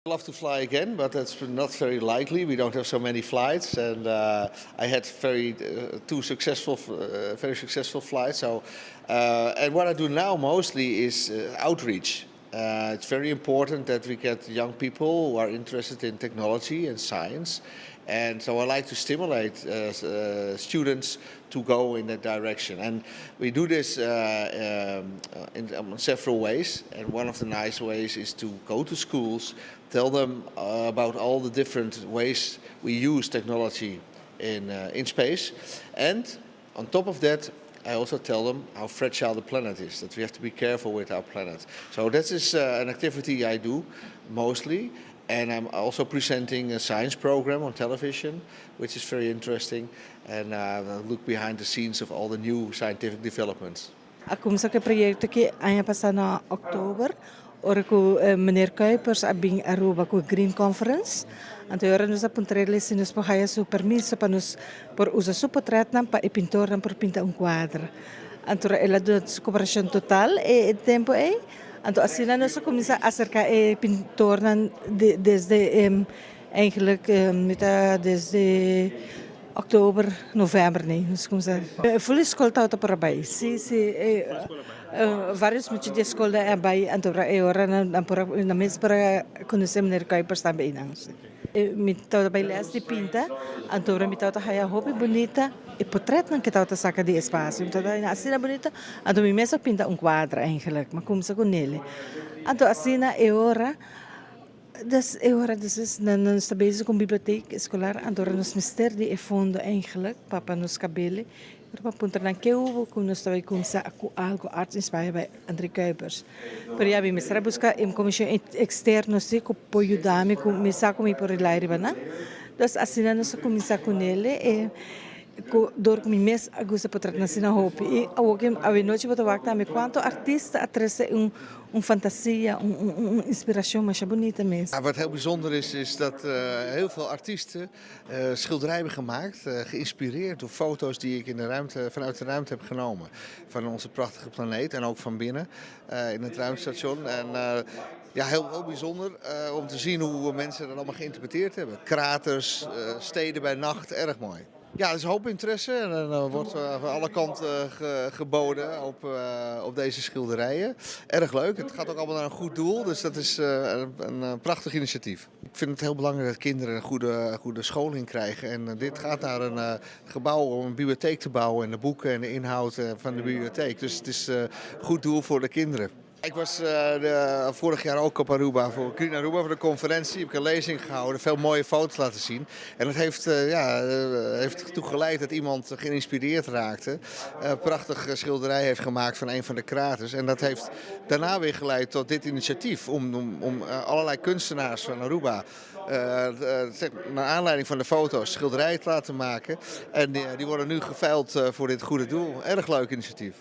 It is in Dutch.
I'd love to fly again, but that's not very likely. We don't have so many flights, and I had two very successful flights. So, and what I do now mostly is outreach. It's very important that we get young people who are interested in technology and science, and so I like to stimulate students to go in that direction. And we do this in several ways. And one of the nice ways is to go to schools, tell them about all the different ways we use technology in space. And on top of that, I also tell them how fragile the planet is, that we have to be careful with our planet. So that is an activity I do mostly. And I'm also presenting a science program on television, which is very interesting. And look behind the scenes of all the new scientific developments. Ako sa proyekto ki aya pa sa na Oktober, ora ko Meneer Kuipers abing Aruba ko Green Conference. Anto ora nos apuntarele si nos pahaya su permiso pa nos por usa su portrait nam pa e pintoran por pinta un quadro. Anto ela do cooperação total e tempo e anto asina nos comienza acerca pintoran desde eigenlijk desde Oktober, November, nee. Dus como se full school tauta por abai. Sim, vários muitos de escola é abai, antora ora na mês para conhecer Meneer Kuipers também não. Me tauta bai les de pinta, antora me tauta haya hobby bonita e portret não que tauta saca de espaço. Então assim bonita, antora me mesa pinta quadro eigenlijk, mas como se com ele. Anto assim ora Dus is dan is bezig com biblioteca escolar, andora nos ministério de fondo eigenlijk, papa nos cabelo, para pinturanan que houve com nós também começar com algo arte inspirado by André Kuipers. Pero já me será buscar em comissão externa se com apoio dame com me saco me por lá ribana. Dus assim nós começar com ele e door com mes agusa para nascer na hope e alguém a noite para wakta me quanto artista atrese fantasia, inspiratie, maar bonita mesmo. Wat heel bijzonder is dat heel veel artiesten schilderijen hebben gemaakt, geïnspireerd door foto's die ik vanuit de ruimte heb genomen. Van onze prachtige planeet en ook van binnen in het ruimtestation. En ja, heel bijzonder om te zien hoe mensen dat allemaal geïnterpreteerd hebben. Kraters, steden bij nacht, erg mooi. Ja, er is een hoop interesse en er wordt van alle kanten geboden op deze schilderijen. Erg leuk, het gaat ook allemaal naar een goed doel, dus dat is een prachtig initiatief. Ik vind het heel belangrijk dat kinderen een goede scholing krijgen. En dit gaat naar een gebouw om een bibliotheek te bouwen en de boeken en de inhoud van de bibliotheek. Dus het is een goed doel voor de kinderen. Ik was vorig jaar ook op Aruba voor de conferentie. Heb ik een lezing gehouden, veel mooie foto's laten zien. En dat heeft ertoe geleid dat iemand geïnspireerd raakte. Een prachtige schilderij heeft gemaakt van een van de kraters. En dat heeft daarna weer geleid tot dit initiatief om allerlei kunstenaars van Aruba naar aanleiding van de foto's schilderijen te laten maken. En die worden nu geveild voor dit goede doel. Erg leuk initiatief.